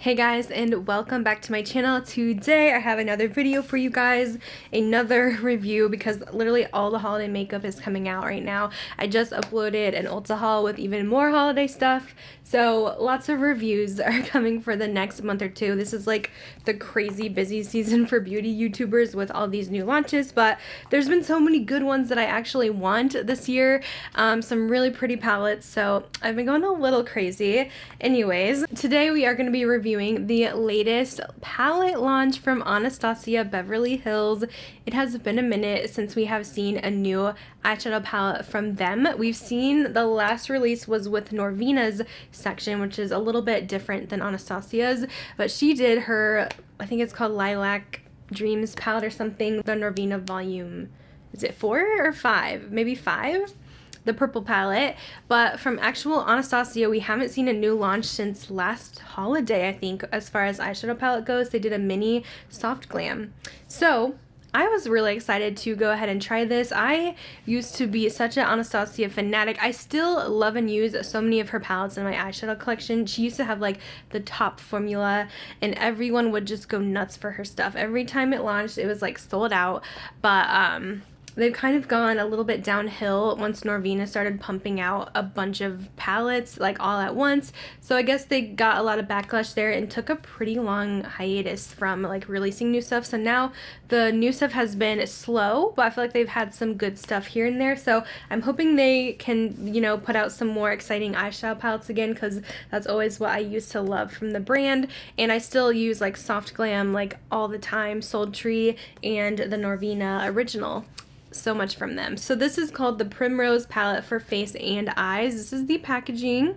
Hey guys, and welcome back to my channel. Today I have another video for you guys, another review, because literally all the holiday makeup is coming out right now. I just uploaded an Ulta haul with even more holiday stuff, so lots of reviews are coming for the next month or two. This is like the crazy busy season for beauty YouTubers with all these new launches, but there's been so many good ones that I actually want this year. Some really pretty palettes, so I've been going a little crazy. Anyways, today we are going to be reviewing the latest palette launch from Anastasia Beverly Hills. It has been a minute since we have seen a new eyeshadow palette from them. We've seen the last release was with Norvina's section, which is a little bit different than Anastasia's, but she did her, I think it's called Lilac Dreams palette or something, the Norvina volume, is it 4 or 5? Maybe 5? The purple palette. But from actual Anastasia, we haven't seen a new launch since last holiday, I think, as far as eyeshadow palette goes. They did a mini soft glam. So I was really excited to go ahead and try this. I used to be such an Anastasia fanatic. I still love and use so many of her palettes in my eyeshadow collection. She used to have like the top formula and everyone would just go nuts for her stuff. Every time it launched, it was like sold out. But they've kind of gone a little bit downhill once Norvina started pumping out a bunch of palettes like all at once. So I guess they got a lot of backlash there and took a pretty long hiatus from like releasing new stuff. So now the new stuff has been slow, but I feel like they've had some good stuff here and there. So I'm hoping they can, you know, put out some more exciting eyeshadow palettes again, because that's always what I used to love from the brand. And I still use like soft glam like all the time, Sultry and the Norvina original. So much from them. So this is called the Primrose palette for face and eyes. This is the packaging.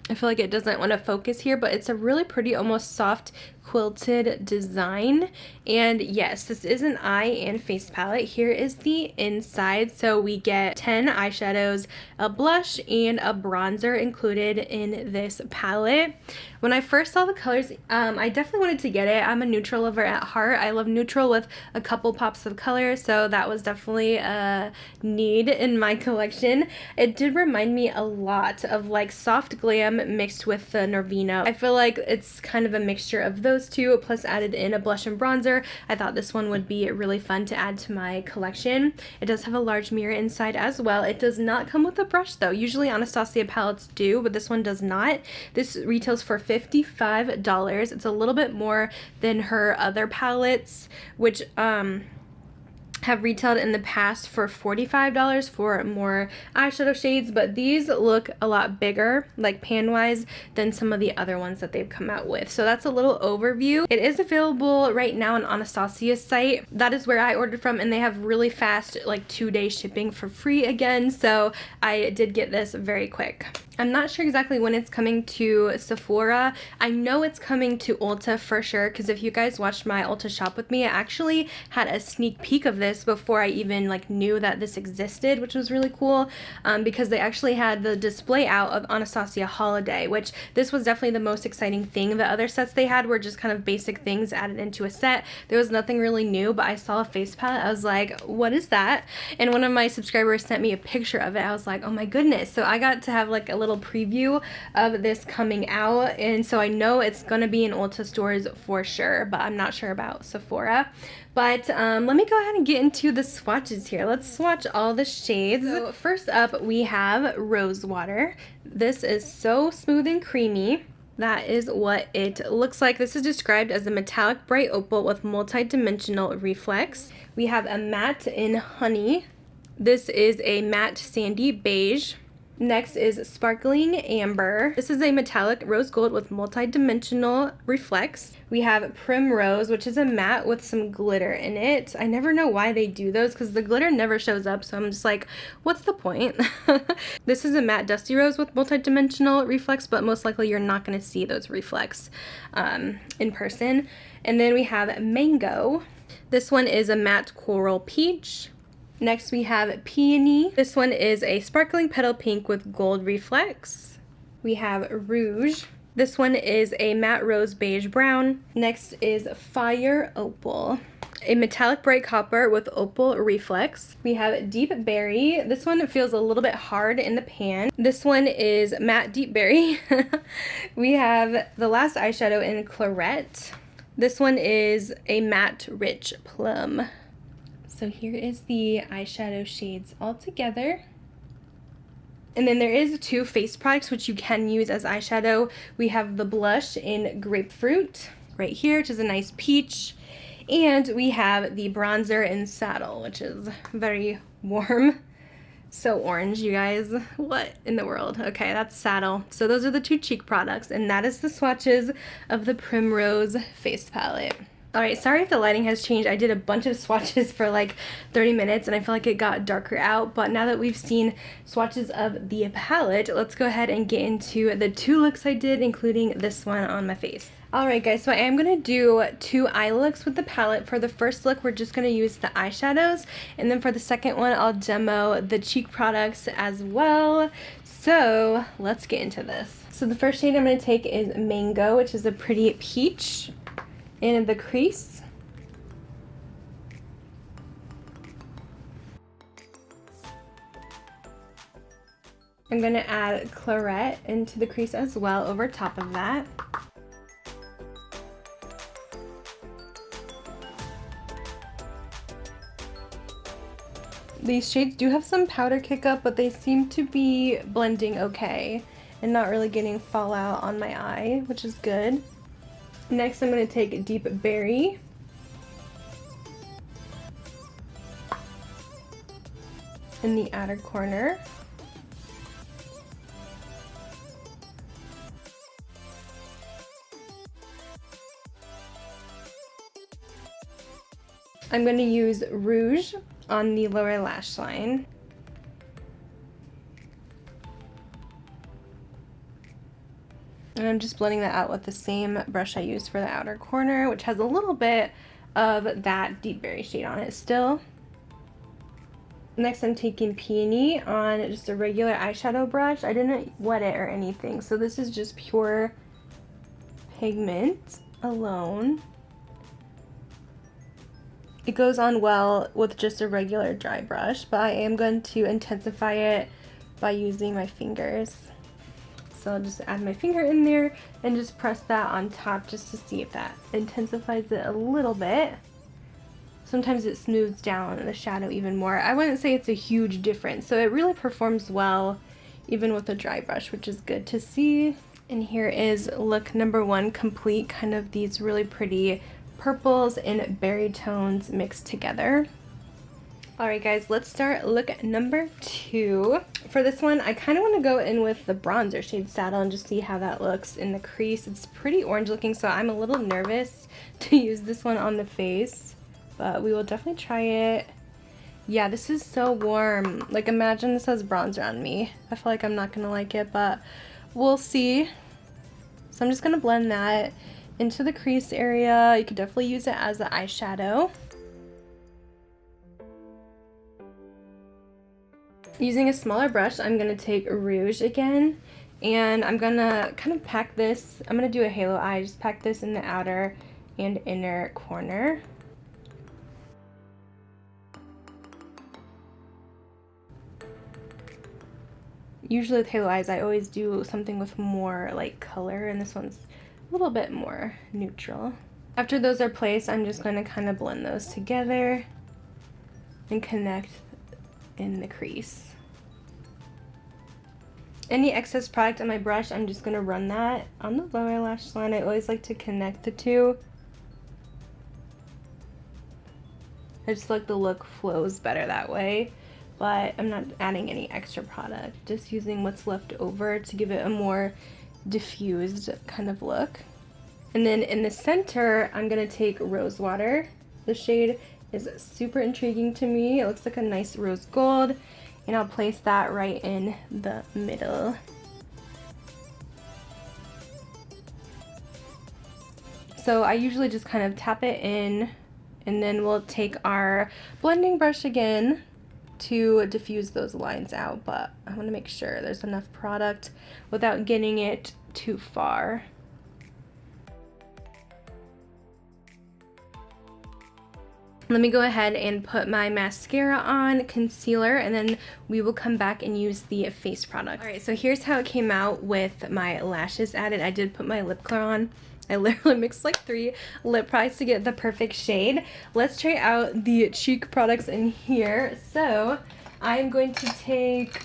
I feel like it doesn't want to focus here, but it's a really pretty, almost soft quilted design. And yes, this is an eye and face palette. Here is the inside. So we get 10 eyeshadows, a blush, and a bronzer included in this palette. When I first saw the colors, I definitely wanted to get it. I'm a neutral lover at heart. I love neutral with a couple pops of color, so that was definitely a need in my collection. It did remind me a lot of like soft glam mixed with the Norvina. I feel like it's kind of a mixture of those two, plus added in a blush and bronzer. I thought this one would be really fun to add to my collection. It does have a large mirror inside as well. It does not come with a brush though. Usually Anastasia palettes do, but this one does not. This retails for $55. It's a little bit more than her other palettes, which have retailed in the past for $45 for more eyeshadow shades, but these look a lot bigger, like pan wise, than some of the other ones that they've come out with. So that's a little overview. It is available right now on Anastasia's site. That is where I ordered from, and they have really fast, like 2-day shipping for free again, so I did get this very quick. I'm not sure exactly when it's coming to Sephora. I know it's coming to Ulta for sure, because if you guys watched my Ulta shop with me, I actually had a sneak peek of this before I even like knew that this existed, which was really cool, because they actually had the display out of Anastasia Holiday, which this was definitely the most exciting thing. The other sets they had were just kind of basic things added into a set. There was nothing really new, but I saw a face palette. I was like, what is that? And one of my subscribers sent me a picture of it. I was like, oh my goodness. So I got to have like a little preview of this coming out, and so I know it's gonna be in Ulta stores for sure, but I'm not sure about Sephora. But let me go ahead and get into the swatches here. Let's swatch all the shades. So first up we have Rose Water. This is so smooth and creamy. That is what it looks like. This is described as a metallic bright opal with multi-dimensional reflex. We have a matte in Honey. This is a matte sandy beige. Next is Sparkling Amber. This is a metallic rose gold with multi-dimensional reflex. We have Primrose, which is a matte with some glitter in it. I never know why they do those, because the glitter never shows up, so I'm just like, what's the point? This is a matte Dusty Rose with multi-dimensional reflex, but most likely you're not going to see those reflex in person. And then we have Mango. This one is a matte Coral Peach. Next we have Peony. This one is a sparkling petal pink with gold reflex. We have Rouge. This one is a matte rose beige brown. Next is Fire Opal. a metallic bright copper with opal reflex. We have deep berry. This one feels a little bit hard in the pan. This one is matte deep berry. We have the last eyeshadow in claret. This one is a matte rich plum. So here is the eyeshadow shades all together. And then there is 2 face products which you can use as eyeshadow. We have the blush in grapefruit right here, which is a nice peach. And we have the bronzer in saddle, which is very warm. So orange, you guys. What in the world? Okay, that's saddle. So those are the 2 cheek products, and that is the swatches of the Primrose face palette. Alright, sorry if the lighting has changed. I did a bunch of swatches for like 30 minutes and I feel like it got darker out, but now that we've seen swatches of the palette, let's go ahead and get into the 2 looks I did, including this one on my face. Alright guys, so I am going to do 2 eye looks with the palette. For the first look, we're just going to use the eyeshadows, and then for the second one, I'll demo the cheek products as well. So let's get into this. So the first shade I'm going to take is Mango, which is a pretty peach in the crease. I'm going to add claret into the crease as well over top of that. These shades do have some powder kick up, but they seem to be blending okay and not really getting fallout on my eye, which is good. Next, I'm going to take Deep Berry. In the outer corner. I'm going to use Rouge on the lower lash line. And I'm just blending that out with the same brush I used for the outer corner, which has a little bit of that deep berry shade on it still. Next, I'm taking Peony on just a regular eyeshadow brush. I didn't wet it or anything, so this is just pure pigment alone. It goes on well with just a regular dry brush, but I am going to intensify it by using my fingers. So I'll just add my finger in there and just press that on top just to see if that intensifies it a little bit. Sometimes it smooths down the shadow even more. I wouldn't say it's a huge difference, so it really performs well even with a dry brush, which is good to see. And here is look number 1 complete, kind of these really pretty purples and berry tones mixed together. Alright guys, let's start look number 2. For this one, I kind of want to go in with the bronzer shade Saddle and just see how that looks in the crease. It's pretty orange looking, so I'm a little nervous to use this one on the face, but we will definitely try it. Yeah, this is so warm. Like, imagine this has bronzer on me. I feel like I'm not going to like it, but we'll see. So I'm just going to blend that into the crease area. You could definitely use it as an eyeshadow. Using a smaller brush, I'm going to take Rouge again, and I'm going to kind of pack this. I'm going to do a halo eye, just pack this in the outer and inner corner. Usually with halo eyes, I always do something with more like color, and this one's a little bit more neutral. After those are placed, I'm just going to kind of blend those together and connect in the crease. Any excess product on my brush, I'm just going to run that on the lower lash line. I always like to connect the two. I just feel like the look flows better that way, but I'm not adding any extra product, just using what's left over to give it a more diffused kind of look. And then in the center, I'm going to take Rose Water. The shade is super intriguing to me. It looks like a nice rose gold, and I'll place that right in the middle. So I usually just kind of tap it in, and then we'll take our blending brush again to diffuse those lines out, but I want to make sure there's enough product without getting it too far. Let me go ahead and put my mascara on, concealer, and then we will come back and use the face product. Alright, so here's how it came out with my lashes added. I did put my lip color on. I literally mixed like 3 lip products to get the perfect shade. Let's try out the cheek products in here. So I'm going to take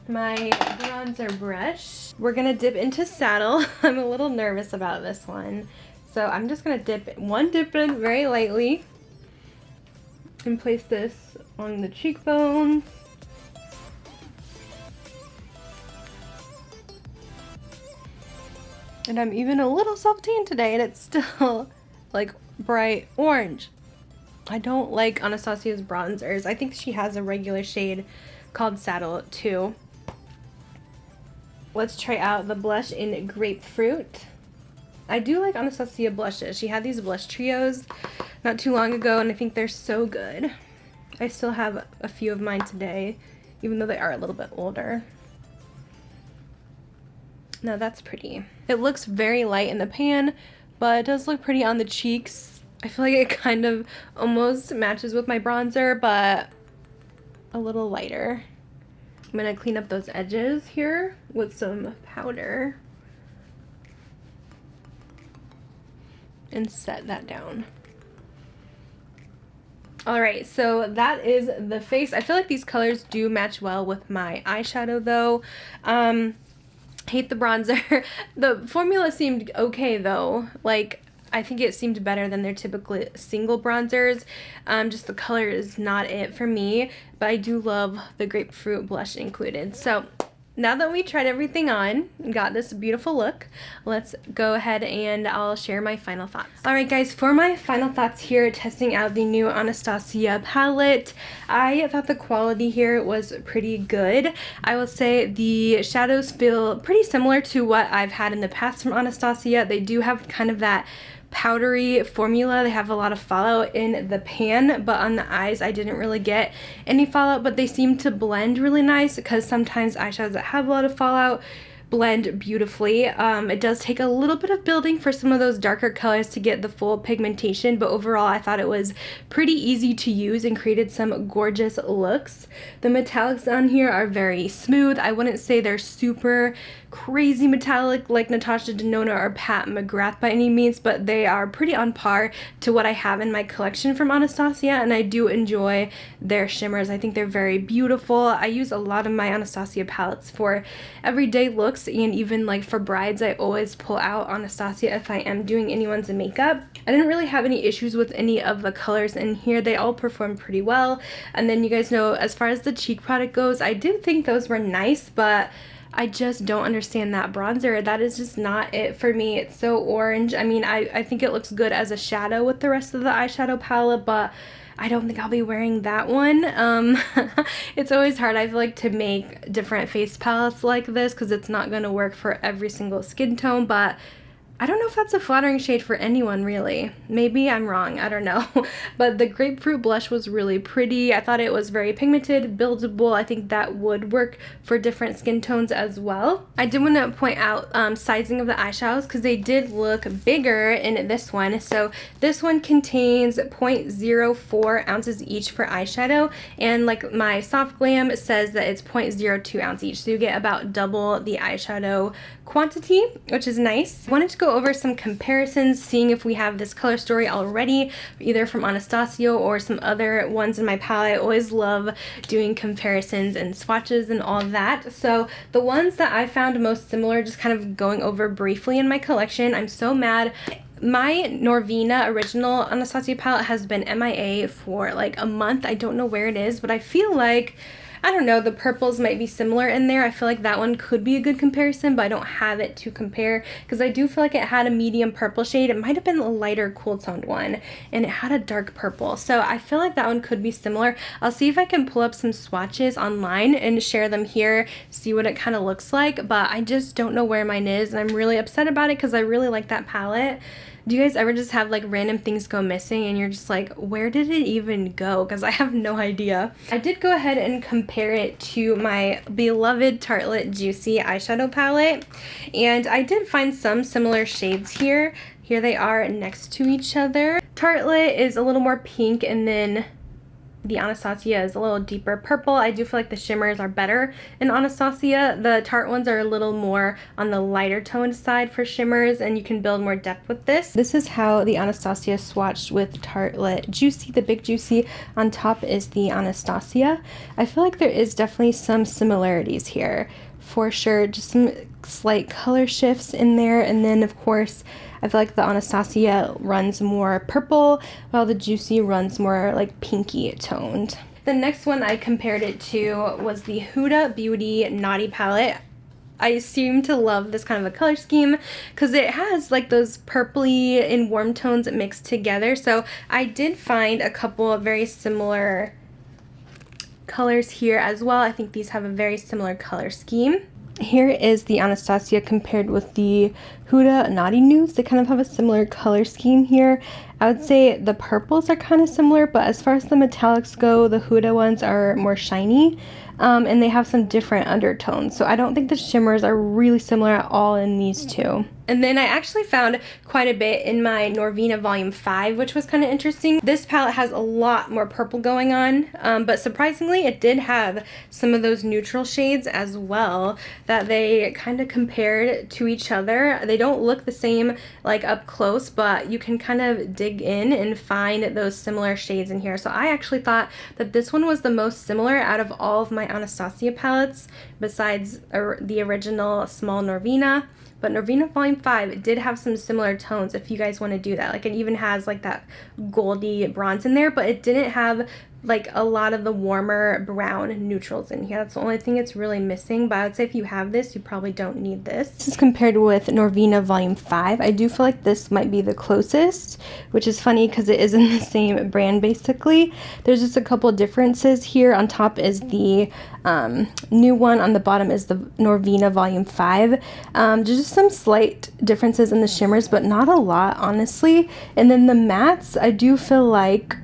my bronzer brush. We're gonna dip into Saddle. I'm a little nervous about this one. So I'm just gonna dip in very lightly and place this on the cheekbones. And I'm even a little self-tanned today and it's still like bright orange. I don't like Anastasia's bronzers. I think she has a regular shade called Saddle too. Let's try out the blush in Grapefruit. I do like Anastasia blushes. She had these blush trios not too long ago and I think they're so good. I still have a few of mine today, even though they are a little bit older. Now that's pretty. It looks very light in the pan, but it does look pretty on the cheeks. I feel like it kind of almost matches with my bronzer, but a little lighter. I'm gonna clean up those edges here with some powder. And set that down. Alright, so that is the face. I feel like these colors do match well with my eyeshadow though. Hate the bronzer. The formula seemed okay though. Like, I think it seemed better than their typical single bronzers. Just the color is not it for me, but I do love the Grapefruit blush included. So now that we tried everything on and got this beautiful look, let's go ahead and I'll share my final thoughts. Alright guys, for my final thoughts here, testing out the new Anastasia palette, I thought the quality here was pretty good. I will say the shadows feel pretty similar to what I've had in the past from Anastasia. They do have kind of that powdery formula. They have a lot of fallout in the pan, but on the eyes I didn't really get any fallout, but they seem to blend really nice because sometimes eyeshadows that have a lot of fallout blend beautifully. It does take a little bit of building for some of those darker colors to get the full pigmentation, but overall I thought it was pretty easy to use and created some gorgeous looks. The metallics on here are very smooth. I wouldn't say they're super crazy metallic like Natasha Denona or Pat McGrath by any means, but they are pretty on par to what I have in my collection from Anastasia, and I do enjoy their shimmers. I think they're very beautiful. I use a lot of my Anastasia palettes for everyday looks, and even like for brides I always pull out Anastasia if I am doing anyone's makeup. I didn't really have any issues with any of the colors in here. They all performed pretty well. And then you guys know, as far as the cheek product goes, I did think those were nice, but I just don't understand that bronzer. That is just not it for me. It's so orange. I mean, I think it looks good as a shadow with the rest of the eyeshadow palette, but I don't think I'll be wearing that one. It's always hard, I feel like, to make different face palettes like this because it's not going to work for every single skin tone, but I don't know if that's a flattering shade for anyone, really. Maybe I'm wrong, I don't know. But the Grapefruit blush was really pretty. I thought it was very pigmented, buildable. I think that would work for different skin tones as well. I did want to point out sizing of the eyeshadows because they did look bigger in this one. So this one contains 0.04 ounces each for eyeshadow, and like my Soft Glam says that it's 0.02 ounce each. So you get about double the eyeshadow quantity, which is nice. I wanted to go over some comparisons, seeing if we have this color story already, either from Anastasia or some other ones in my palette. I always love doing comparisons and swatches and all that. So the ones that I found most similar, just kind of going over briefly in my collection. I'm so mad. My Norvina original Anastasia palette has been MIA for like a month. I don't know where it is, but I feel like, I don't know, the purples might be similar in there. I feel like that one could be a good comparison, but I don't have it to compare because I do feel like it had a medium purple shade. It might have been a lighter cool toned one, and it had a dark purple. So I feel like that one could be similar. I'll see if I can pull up some swatches online and share them here, see what it kind of looks like, but I just don't know where mine is, and I'm really upset about it because I really like that palette. Do you guys ever just have like random things go missing and you're just like, where did it even go? Because I have no idea. I did go ahead and compare it to my beloved Tartelette Juicy eyeshadow palette, and I did find some similar shades here. Here they are next to each other. Tartelette is a little more pink, and then the Anastasia is a little deeper purple. I do feel like the shimmers are better in Anastasia. The Tarte ones are a little more on the lighter toned side for shimmers, and you can build more depth with this. This is how the Anastasia swatched with Tartelette Juicy, the Big Juicy. On top is the Anastasia. I feel like there is definitely some similarities here. For sure, just some slight color shifts in there, and then of course I feel like the Anastasia runs more purple while the Juicy runs more like pinky toned. The next one I compared it to was the Huda Beauty Naughty palette. I seem to love this kind of a color scheme because it has like those purpley and warm tones mixed together. So I did find a couple of very similar colors here as well. I think these have a very similar color scheme. Here is the Anastasia compared with the Huda Naughty Nudes. They kind of have a similar color scheme here. I would say the purples are kind of similar, but as far as the metallics go, the Huda ones are more shiny, and they have some different undertones. So I don't think the shimmers are really similar at all in these two. And then I actually found quite a bit in my Norvina Volume 5, which was kind of interesting. This palette has a lot more purple going on, but surprisingly it did have some of those neutral shades as well that they kind of compared to each other. They don't look the same like up close, but you can kind of dig in and find those similar shades in here. So I actually thought that this one was the most similar out of all of my Anastasia palettes besides the original small Norvina. But Norvina Volume 5 did have some similar tones if you guys want to do that. Like it even has like that goldy bronze in there, but it didn't have like a lot of the warmer brown neutrals in here. That's the only thing it's really missing, but I would say if you have this, you probably don't need this. This is compared with Norvina Volume 5. I do feel like this might be the closest, which is funny because it is in the same brand basically. There's just a couple differences here. On top is the new one, on the bottom is the Norvina Volume 5. There's just some slight differences in the shimmers, but not a lot, honestly. And then the mattes, I do feel like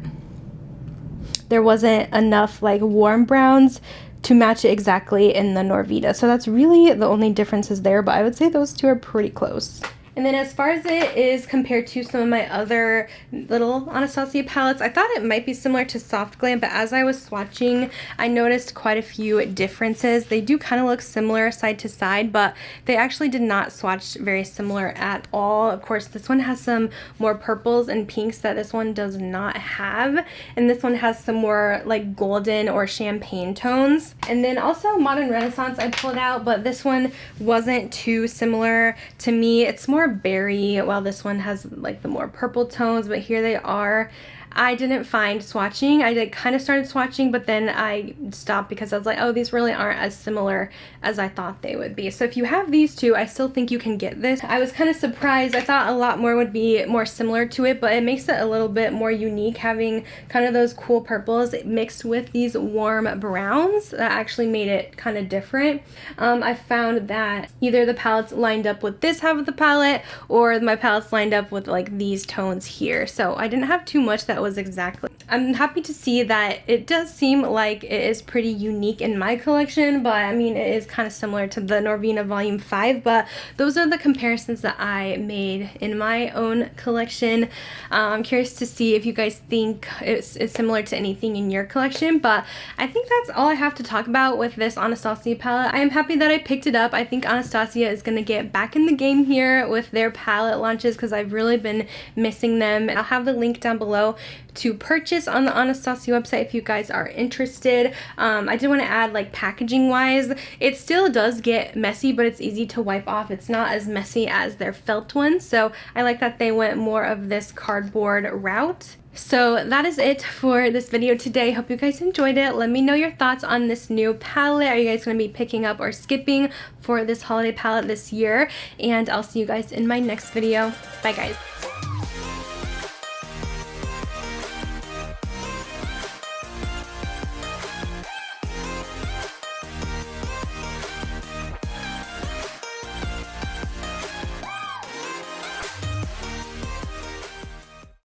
there wasn't enough like warm browns to match it exactly in the Norvina. So that's really the only differences there, but I would say those two are pretty close. And then as far as it is compared to some of my other little Anastasia palettes, I thought it might be similar to Soft Glam, but as I was swatching, I noticed quite a few differences. They do kind of look similar side to side, but they actually did not swatch very similar at all. Of course, this one has some more purples and pinks that this one does not have, and this one has some more like golden or champagne tones. And then also Modern Renaissance I pulled out, but this one wasn't too similar to me. It's more berry, while this one has like the more purple tones, but here they are. I didn't find swatching. I kind of started swatching, but then I stopped because I was like, oh, these really aren't as similar as I thought they would be. So if you have these two, I still think you can get this. I was kind of surprised. I thought a lot more would be more similar to it, but it makes it a little bit more unique having kind of those cool purples mixed with these warm browns. That actually made it kind of different. I found that either the palettes lined up with this half of the palette or my palettes lined up with like these tones here. So I didn't have too much that was exactly. I'm happy to see that it does seem like it is pretty unique in my collection, but I mean it is kind of similar to the Norvina Volume 5, but those are the comparisons that I made in my own collection. I'm curious to see if you guys think it's similar to anything in your collection, but I think that's all I have to talk about with this Anastasia palette. I am happy that I picked it up. I think Anastasia is going to get back in the game here with their palette launches because I've really been missing them. I'll have the link down below to purchase on the Anastasia website if you guys are interested. I did want to add, like, packaging wise, it still does get messy, but it's easy to wipe off. It's not as messy as their felt ones, so I like that they went more of this cardboard route. So that is it for this video today. Hope you guys enjoyed it. Let me know your thoughts on this new palette. Are you guys going to be picking up or skipping for this holiday palette this year? And I'll see you guys in my next video. Bye guys.